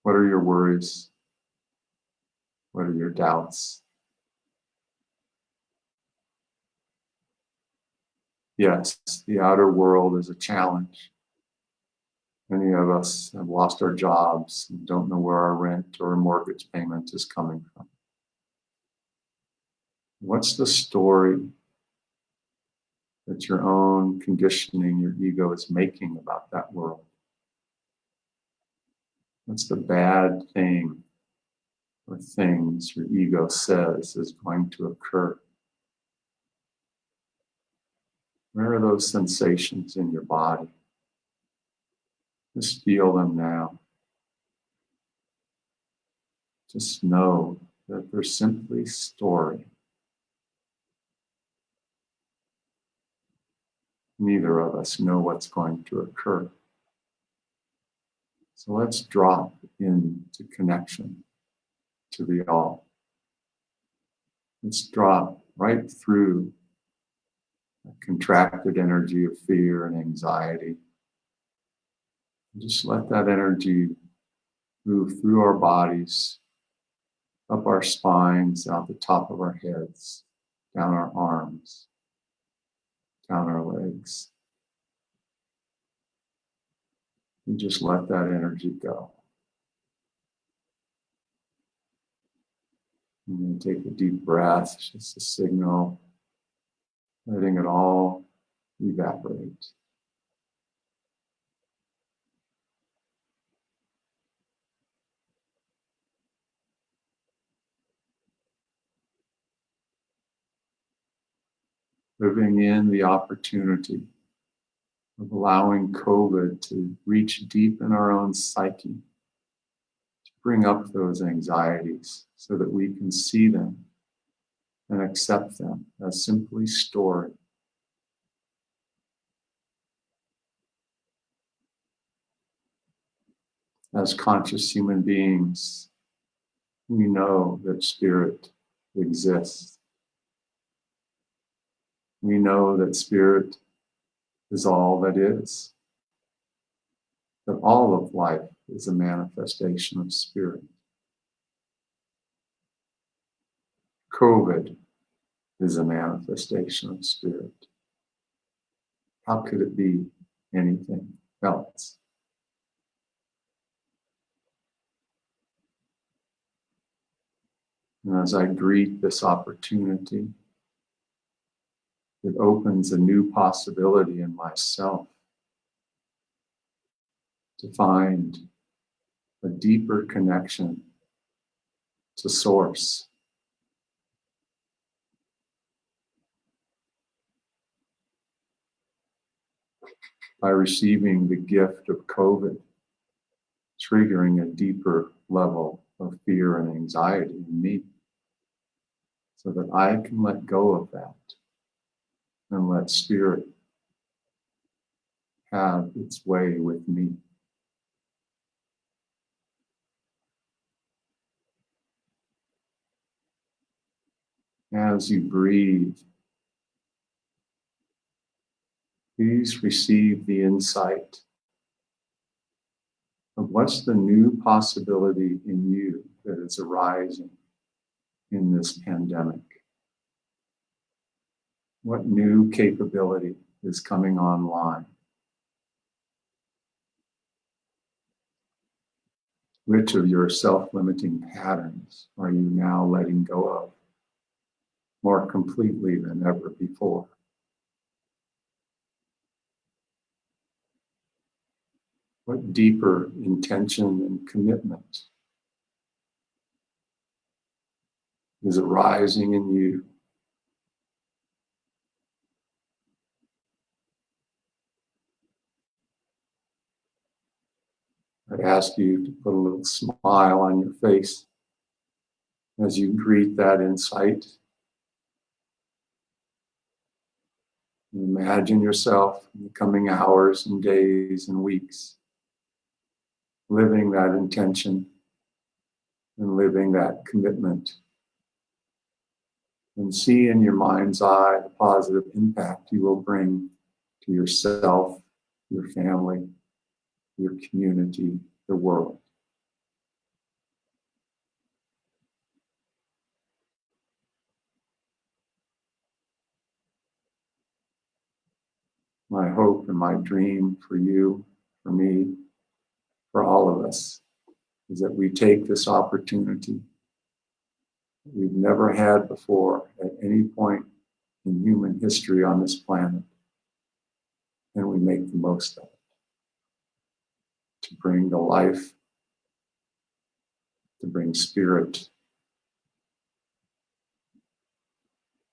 S3: What are your worries? What are your doubts? Yes, the outer world is a challenge. Many of us have lost our jobs and don't know where our rent or mortgage payment is coming from. What's the story that your own conditioning, your ego is making about that world? What's the bad thing or things your ego says is going to occur? Where are those sensations in your body? Just feel them now. Just know that they're simply story. Neither of us know what's going to occur. So let's drop into connection to the all. Let's drop right through a contracted energy of fear and anxiety. And just let that energy move through our bodies, up our spines, out the top of our heads, down our arms, down our legs. And just let that energy go. And then take a deep breath, just a signal, letting it all evaporate. Living in the opportunity of allowing COVID to reach deep in our own psyche, to bring up those anxieties so that we can see them and accept them as simply story. As conscious human beings, we know that spirit exists. We know that spirit is all that is. That all of life is a manifestation of spirit. COVID is a manifestation of spirit. How could it be anything else? And as I greet this opportunity, it opens a new possibility in myself to find a deeper connection to Source. By receiving the gift of COVID, triggering a deeper level of fear and anxiety in me, so that I can let go of that and let spirit have its way with me. As you breathe, please receive the insight of what's the new possibility in you that is arising in this pandemic. What new capability is coming online? Which of your self-limiting patterns are you now letting go of more completely than ever before? What deeper intention and commitment is arising in you? would ask you to put a little smile on your face as you greet that insight. Imagine yourself in the coming hours and days and weeks living that intention and living that commitment. And see in your mind's eye the positive impact you will bring to yourself, your family, your community, the world. My hope and my dream for you, for me, for all of us, is that we take this opportunity that we've never had before at any point in human history on this planet, and we make the most of it to bring the life, to bring spirit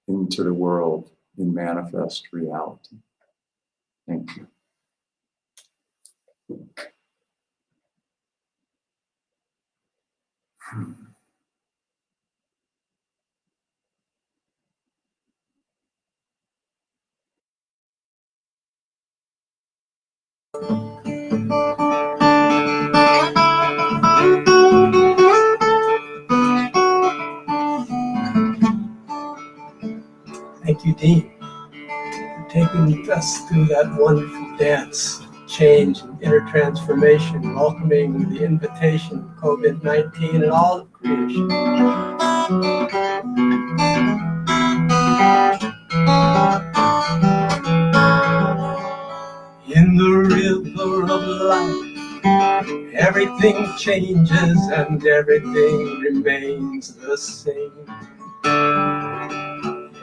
S3: into the world in manifest reality. Thank you.
S1: Thank you, Dean, for taking us through that wonderful dance, change and inner transformation, welcoming the invitation of COVID-19 and all of creation. In the river of life, everything changes and everything remains the same.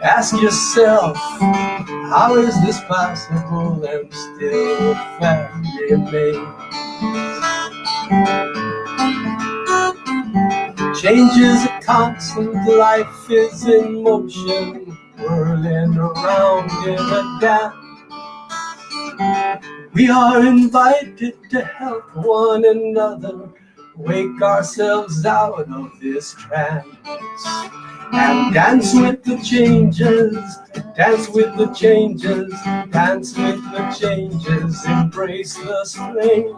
S1: Ask yourself, how is this possible and still the fact remains? Change is a constant, life is in motion, whirling around in a dance. We are invited to help one another wake ourselves out of this trance and dance with the changes, dance with the changes, dance with the changes, embrace the strange.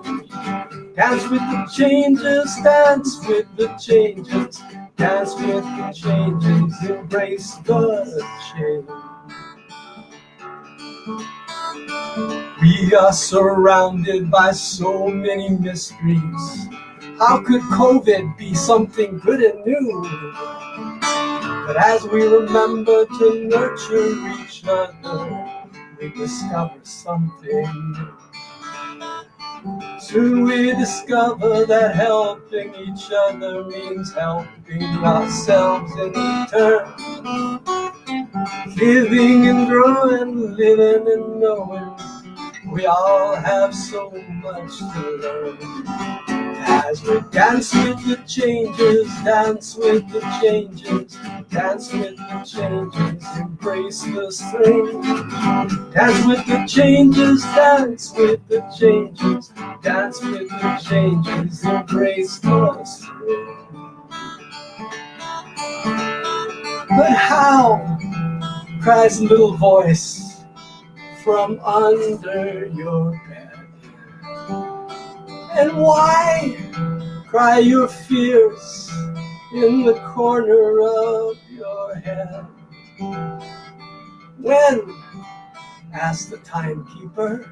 S1: Dance with the changes, dance with the changes, dance with the changes, embrace the change. We are surrounded by so many mysteries. How could COVID be something good and new? But as we remember to nurture each other, we discover something new. Soon we discover that helping each other means helping ourselves in return. Living and growing, living and knowing, we all have so much to learn. As we dance with the changes, dance with the changes, dance with the changes, embrace the strange. Dance with the changes, dance with the changes, dance with the changes, embrace the strange. But how, cries a little voice from under your bed? And why cry your fears in the corner of your head? When, asked the timekeeper,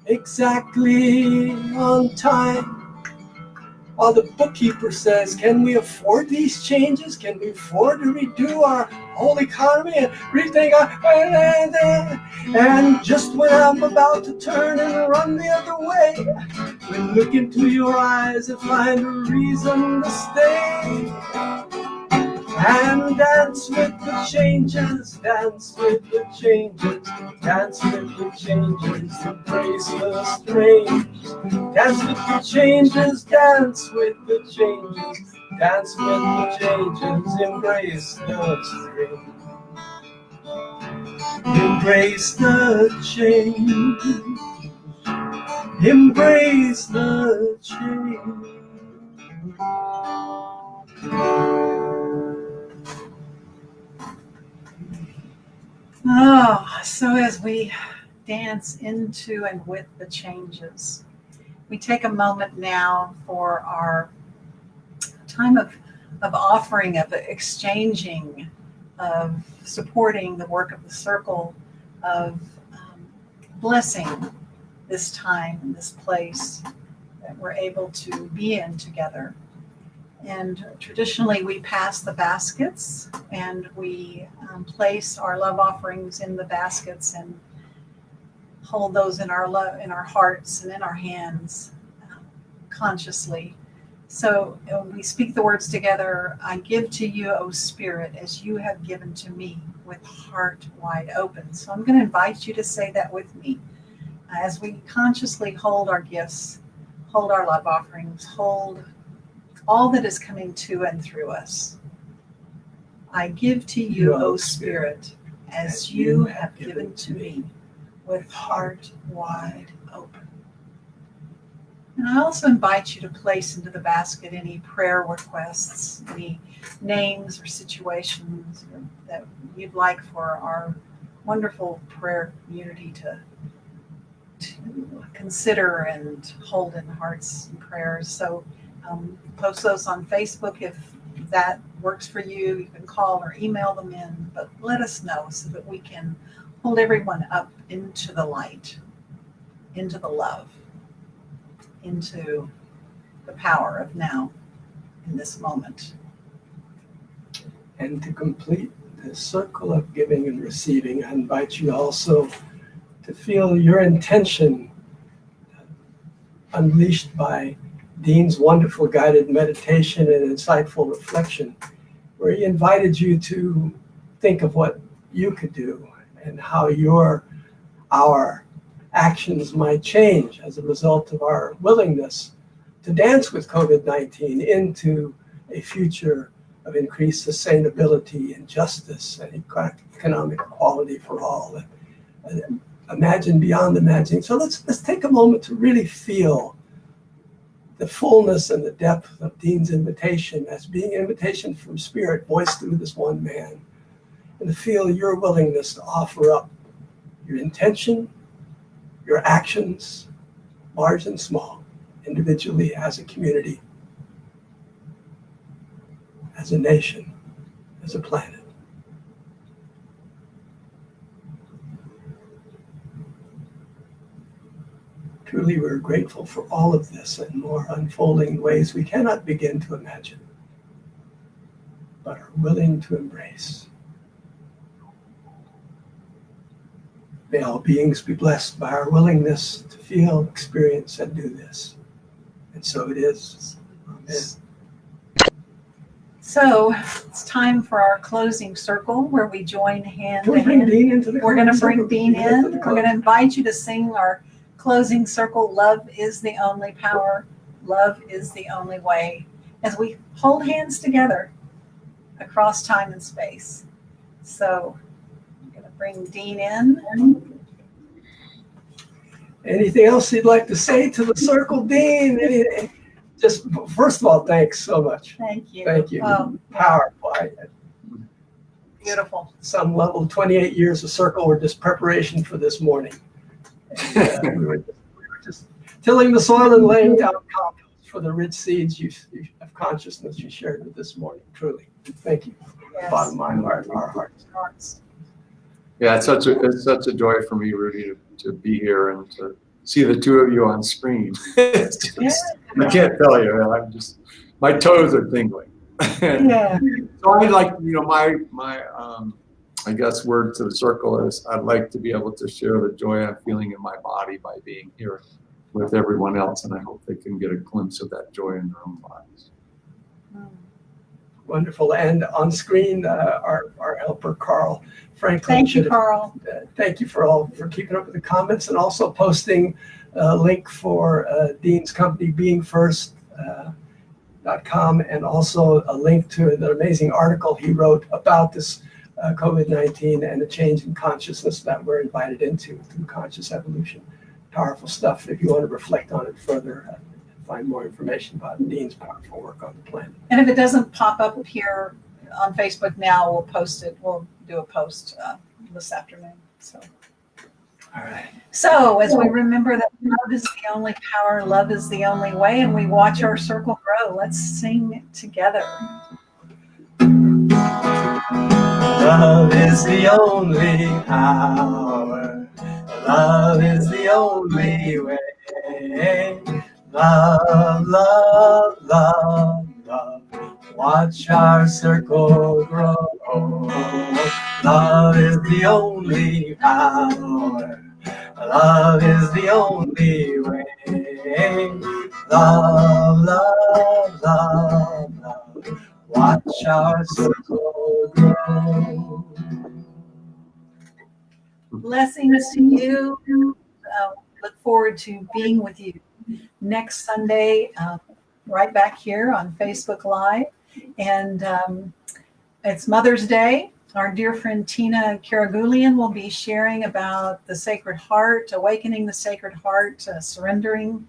S1: exactly on time? While the bookkeeper says, can we afford these changes? Can we afford to redo our whole economy and rethink our... And just when I'm about to turn and run the other way, we look into your eyes and find a reason to stay. And dance with the changes, dance with the changes, dance with the changes, embrace the strange. Dance with the changes, dance with the changes, dance with the changes, embrace the strange. Embrace the change, embrace the change.
S2: Oh, so as we dance into and with the changes, we take a moment now for our time of offering, of exchanging, of supporting the work of the circle, of blessing this time and this place that we're able to be in together. And traditionally, we pass the baskets and we place our love offerings in the baskets and hold those in our hearts and in our hands consciously. So we speak the words together. I give to you, O Spirit, as you have given to me, with heart wide open. So I'm going to invite you to say that with me as we consciously hold our gifts, hold our love offerings, hold all that is coming to and through us. I give to you, O Spirit, as you have given to me, with heart wide open. And I also invite you to place into the basket any prayer requests, any names or situations that you'd like for our wonderful prayer community to consider and hold in hearts and prayers. So post those on Facebook if that works for you. You can call or email them in, but let us know so that we can hold everyone up into the light, into the love, into the power of now in this moment.
S1: And to complete the circle of giving and receiving, I invite you also to feel your intention unleashed by Dean's wonderful guided meditation and insightful reflection, where he invited you to think of what you could do and how our actions might change as a result of our willingness to dance with COVID-19 into a future of increased sustainability and justice and economic equality for all. And imagine beyond imagining. So let's take a moment to really feel the fullness and the depth of Dean's invitation as being an invitation from Spirit voiced through this one man, and to feel your willingness to offer up your intention, your actions, large and small, individually, as a community, as a nation, as a planet. Truly, we're grateful for all of this and more unfolding in ways we cannot begin to imagine, but are willing to embrace. May all beings be blessed by our willingness to feel, experience, and do this. And so it is. Amen.
S2: So it's time for our closing circle where we join hand
S1: Can we
S2: to
S1: bring
S2: hand.
S1: Dean into the
S2: We're going to
S1: circle?
S2: bring Dean in. We're going to invite you to sing our closing circle, Love is the Only Power, Love is the Only Way, as we hold hands together across time and space. So I'm going to bring Dean in.
S1: Anything else you'd like to say to the circle, Dean? Just first of all, thanks so much.
S2: Thank you.
S1: Thank you.
S2: Oh,
S1: Powerful.
S2: beautiful.
S1: Some level, 28 years of circle were just preparation for this morning. And, we were just tilling the soil and laying down compost for the rich seeds of consciousness you shared with this morning. Truly, thank you.
S2: Yes.
S1: Bottom line, our hearts.
S3: Yeah, it's such a joy for me, Rudy, to be here and to see the two of you on screen. It's just, I can't tell you, I'm just, my toes are tingling.
S2: Yeah.
S3: So I'd like, my I guess word to the circle is I'd like to be able to share the joy I'm feeling in my body by being here with everyone else, and I hope they can get a glimpse of that joy in their own bodies.
S1: Wonderful. And on screen, our helper, Carl Franklin.
S2: Thank you, Carl.
S1: Thank you for keeping up with the comments and also posting a link for Dean's company, beingfirst.com, and also a link to the amazing article he wrote about this COVID-19 and the change in consciousness that we're invited into through conscious evolution. powerful stuff if you want to reflect on it further, find more information about Dean's powerful work on the planet.
S2: And if it doesn't pop up here on Facebook now, we'll post it. We'll do a post this afternoon. So.
S1: All right.
S2: So as we remember that love is the only power, love is the only way, and we watch our circle grow, let's sing together.
S1: Love is the only power. Love is the only way. Love, love, love, love. Watch our circle grow. Love is the only power. Love is the only way. Love, love, love, love. Watch our circle grow.
S2: Blessings to you. Look forward to being with you next Sunday, right back here on Facebook Live. And it's Mother's Day. Our dear friend Tina Karagulian will be sharing about the Sacred Heart, awakening the Sacred Heart, surrendering.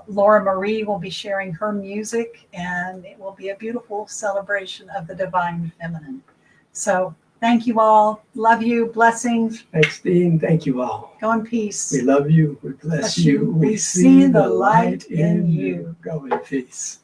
S2: Laura Marie will be sharing her music, and it will be a beautiful celebration of the Divine Feminine. So thank you all. Love you. Blessings.
S1: Thanks, Dean. Thank you all.
S2: Go in peace.
S1: We love you. We bless you. We see the light in you. Go in peace.